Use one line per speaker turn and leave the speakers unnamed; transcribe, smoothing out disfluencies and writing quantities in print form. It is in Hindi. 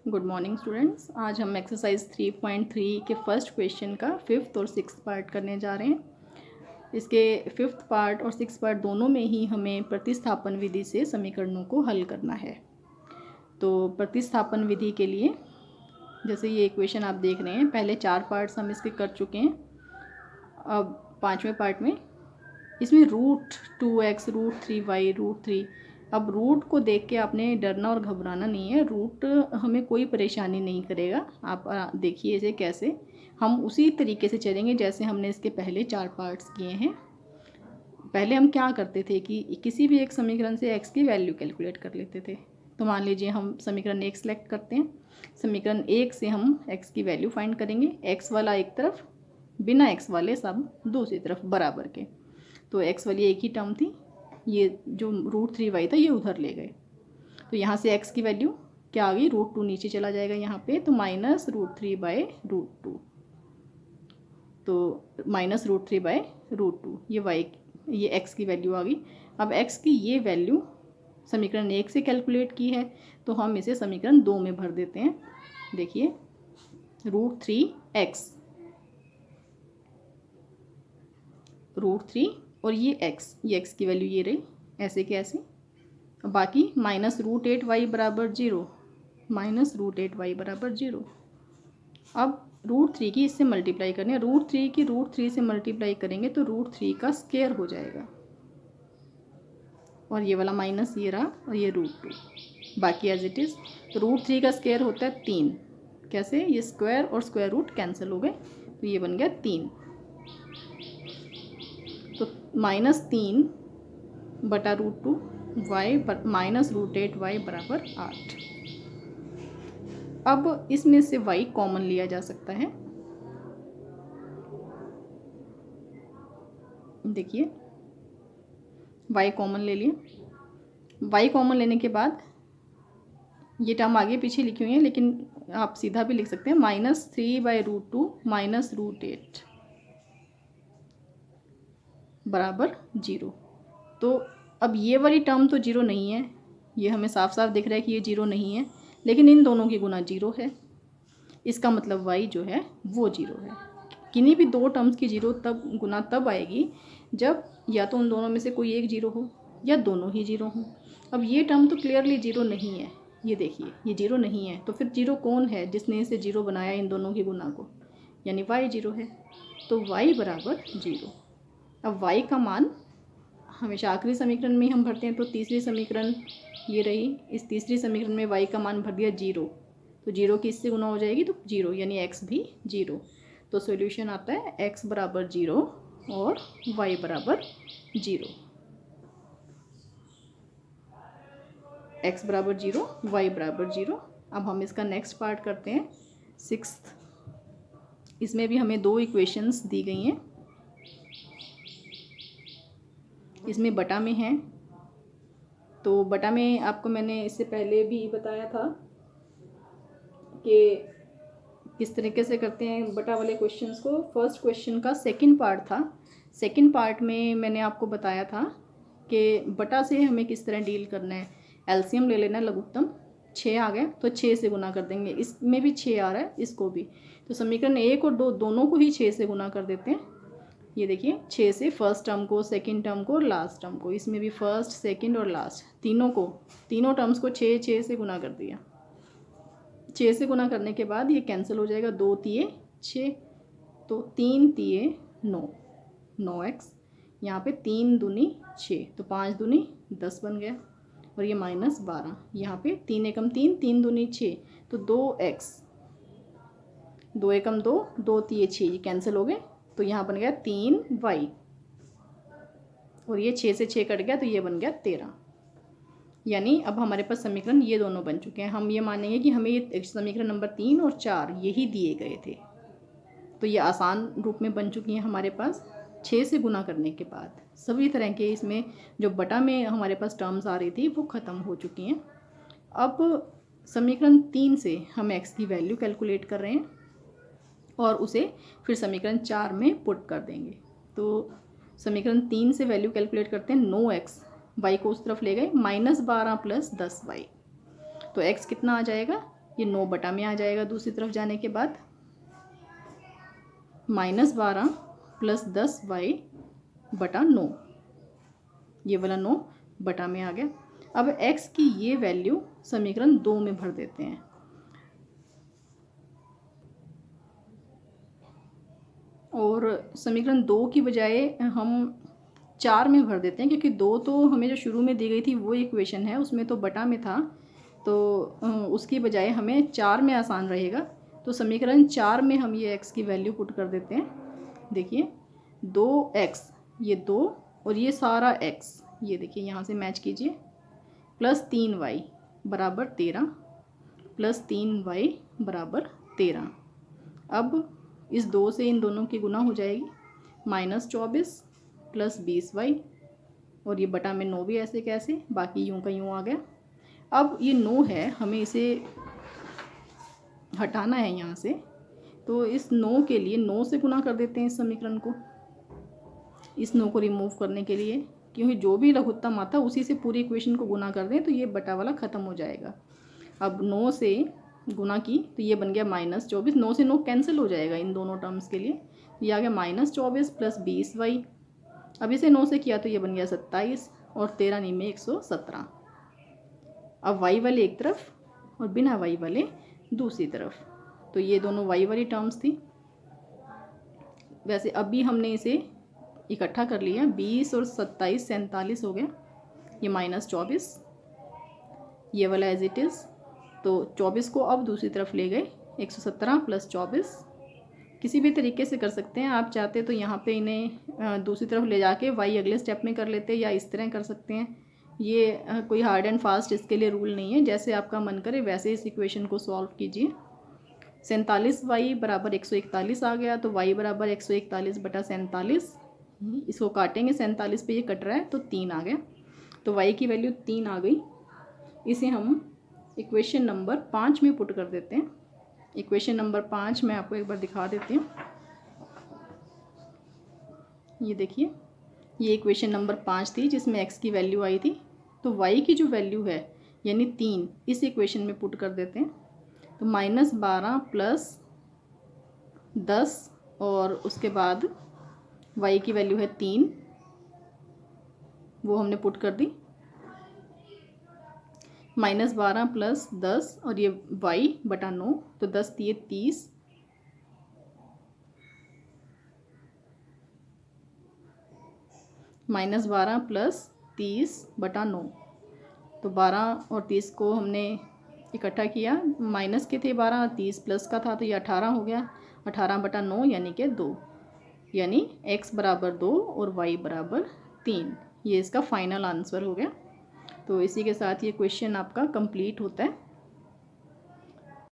Good morning students. आज हम एक्सरसाइज 3.3 के फर्स्ट क्वेश्चन का फिफ्थ और सिक्स्थ पार्ट करने जा रहे हैं। इसके फिफ्थ पार्ट और सिक्स्थ पार्ट दोनों में ही हमें प्रतिस्थापन विधि से समीकरणों को हल करना है। तो प्रतिस्थापन विधि के लिए जैसे ये इक्वेशन आप देख रहे हैं, पहले 4 पार्ट्स हम इसके कर चुके हैं। अब 5वें पार्ट में इसमें √2x, √3y, √3। अब रूट को देख के आपने डरना और घबराना नहीं है। रूट हमें कोई परेशानी नहीं करेगा। आप देखिए इसे कैसे हम उसी तरीके से चलेंगे जैसे हमने इसके पहले 4 पार्ट्स किए हैं। पहले हम क्या करते थे कि किसी भी एक समीकरण से x की वैल्यू कैलकुलेट कर लेते थे। तो मान लीजिए हम समीकरण 1 सेलेक्ट करते हैं। समीकरण 1 से हम x की वैल्यू फाइंड करेंगे। x वाला एक तरफ, बिना x वाले सब दूसरी तरफ बराबर के। तो x वाली एक ही टर्म थी, ये जो √3y था ये उधर ले गए। तो यहाँ से x की वैल्यू क्या आ गई, √2 नीचे चला जाएगा यहाँ पे, तो -√3/√2। तो -√3/√2 ये x की वैल्यू आ गई। अब x की ये वैल्यू समीकरण 1 से कैलकुलेट की है, तो हम इसे समीकरण 2 में भर देते हैं। देखिए √3x, √3 और ये x की वैल्यू ये रही, ऐसे के ऐसे। बाकी -√8y बराबर 0, -√8y बराबर 0। अब √3 की इससे मल्टीप्लाई करनी है। √3 की √3 से मल्टीप्लाई करेंगे तो √3 का स्क्वायर हो जाएगा, और ये वाला माइनस ये रहा, और ये √2 बाकी एज इट इज़। तो √3 का स्क्वायर होता है 3। कैसे, ये स्क्वायर और स्क्वायर रूट कैंसिल हो गए, तो ये बन गया 3। तो -3 बटा √2 y -√8y बराबर 8। अब इसमें से y कॉमन लिया जा सकता है। देखिए y कॉमन ले लिए। y कॉमन लेने के बाद ये टर्म आगे पीछे लिखी हुई है, लेकिन आप सीधा भी लिख सकते हैं, -3/√2 -√8 बराबर 0। तो अब ये वाली टर्म तो 0 नहीं है, ये हमें साफ साफ दिख रहा है कि ये 0 नहीं है, लेकिन इन दोनों की गुना 0 है। इसका मतलब y जो है वो 0 है। किन्हीं भी दो टर्म्स की 0 तब गुना तब आएगी जब या तो उन दोनों में से कोई एक 0 हो या दोनों ही 0 हों। अब ये टर्म तो क्लियरली 0 नहीं है, ये देखिए ये 0 नहीं है। तो फिर 0 कौन है जिसने इसे 0 बनाया इन दोनों की गुना को, यानी y 0 है। तो y बराबर 0। अब y का मान हमेशा आखिरी समीकरण में हम भरते हैं, तो तीसरी समीकरण ये रही। इस तीसरी समीकरण में y का मान भर दिया 0, तो 0 की इससे गुना हो जाएगी तो 0, यानी x भी 0। तो सॉल्यूशन आता है x बराबर 0 और y बराबर 0। x बराबर 0, y बराबर 0। अब हम इसका नेक्स्ट पार्ट करते हैं, सिक्स्थ। इसमें भी हमें दो इक्वेशंस दी गई हैं। इसमें बटा में है, तो बटा में आपको मैंने इससे पहले भी बताया था कि किस तरीके से करते हैं बटा वाले क्वेश्चंस को। फर्स्ट क्वेश्चन का सेकंड पार्ट था। सेकंड पार्ट में मैंने आपको बताया था कि बटा से हमें किस तरह डील करना है। एलसीएम ले लेना, लघुत्तम 6 आ गए तो 6 से गुना कर देंगे। इसमें भी 6 आ रहा है, इसको भी। तो समीकरण 1 और 2 दोनों को ही 6 से गुना कर देते हैं। ये देखिए 6 से फर्स्ट टर्म को, सेकंड टर्म को और लास्ट टर्म को। इसमें भी फर्स्ट, सेकंड और लास्ट तीनों टर्म्स को 6 से गुना कर दिया। 6 से गुना करने के बाद ये कैंसिल हो जाएगा, 2 तिये 6, तो 3 तिये 9, 9x। यहाँ पे 3 दूनी 6, तो 5 दूनी 10 बन गया, और ये -12। यहाँ पे 3 एकम 3, 3 दूनी 6, तो 2x, 2 एकम 2, 2 तिये 6, ये कैंसिल हो गए, तो यहाँ बन गया 3y, और ये 6 से 6 कट गया, तो ये बन गया 13। यानी अब हमारे पास समीकरण ये दोनों बन चुके हैं। हम ये मानेंगे कि हमें ये समीकरण नंबर 3 और 4 यही दिए गए थे, तो ये आसान रूप में बन चुकी हैं हमारे पास 6 से गुना करने के बाद। सभी तरह के इसमें जो बटा में हमारे पास टर्म्स आ रही थी वो ख़त्म हो चुकी हैं। अब समीकरण 3 से हम x की वैल्यू कैलकुलेट कर रहे हैं और उसे फिर समीकरण 4 में पुट कर देंगे। तो समीकरण 3 से वैल्यू कैलकुलेट करते हैं, 9x, y को उस तरफ ले गए, -12 + 10y। तो x कितना आ जाएगा, ये 9 बटा में आ जाएगा दूसरी तरफ जाने के बाद। -12 प्लस 10y बटा 9, ये वाला 9 बटा में आ गया। अब x की ये वैल्यू समीकरण 2 में भर देते हैं। और समीकरण 2 की बजाय हम 4 में भर देते हैं, क्योंकि 2 तो हमें जो शुरू में दी गई थी वो इक्वेशन है, उसमें तो बटा में था, तो उसकी बजाय हमें 4 में आसान रहेगा। तो समीकरण 4 में हम ये x की वैल्यू पुट कर देते हैं। देखिए 2x, ये 2 और ये सारा x, ये देखिए यहाँ से मैच कीजिए, प्लस 3y बराबर 13, प्लस 3y बराबर 13। अब इस 2 से इन दोनों की गुना हो जाएगी, -24 प्लस 20y, और ये बटा में 9 भी ऐसे कैसे, बाकी यूं का यूं आ गया। अब ये 9 है, हमें इसे हटाना है यहाँ से, तो इस 9 के लिए 9 से गुना कर देते हैं इस समीकरण को, इस 9 को रिमूव करने के लिए, क्योंकि जो भी लघुत्तम आता उसी से पूरी इक्वेशन को गुना कर दें तो ये बटा वाला ख़त्म हो जाएगा। अब 9 से गुना की तो ये बन गया -24, 9 से 9 कैंसिल हो जाएगा इन दोनों टर्म्स के लिए, ये आ गया -24 प्लस 20y। अब इसे 9 से किया तो ये बन गया 27 और 13 9 में 117। अब y वाले एक तरफ और बिना y वाले दूसरी तरफ, तो ये दोनों y वाली टर्म्स थी। वैसे अभी हमने इसे इकट्ठा कर लिया, 20 और 27 47 हो गया, ये -24, ये वाला एज इट इज़। तो 24 को अब दूसरी तरफ ले गए, 117 प्लस 24, किसी भी तरीके से कर सकते हैं। आप चाहते तो यहाँ पे इन्हें दूसरी तरफ ले जाके y अगले स्टेप में कर लेते, या इस तरह कर सकते हैं। ये कोई हार्ड एंड फास्ट इसके लिए रूल नहीं है, जैसे आपका मन करे वैसे इस इक्वेशन को सॉल्व कीजिए। 47y बराबर 141 आ गया, तो y बराबर 141 बटा 47, इसको काटेंगे 47 पे ये कट रहा है तो 3 आ गया, तो y की वैल्यू 3 आ गई। इसे हम इक्वेशन नंबर 5 में पुट कर देते हैं। इक्वेशन नंबर 5 मैं आपको एक बार दिखा देती हूँ। ये देखिए, ये इक्वेशन नंबर 5 थी जिसमें x की वैल्यू आई थी, तो y की जो वैल्यू है यानी 3 इस इक्वेशन में पुट कर देते हैं। तो -12 प्लस 10 और उसके बाद y की वैल्यू है 3, वो हमने पुट कर दी। -12 प्लस 10 और ये y बटा 9, तो 10 दिए 30, -12 प्लस 30 बटा 9, तो 12 और 30 को हमने इकट्ठा किया, माइनस के थे 12 और 30 प्लस का था, तो ये 18 हो गया, 18 बटा 9 यानी कि 2, यानी x बराबर 2 और y बराबर 3, ये इसका फाइनल आंसर हो गया। तो इसी के साथ ये क्वेश्चन आपका कंप्लीट होता है।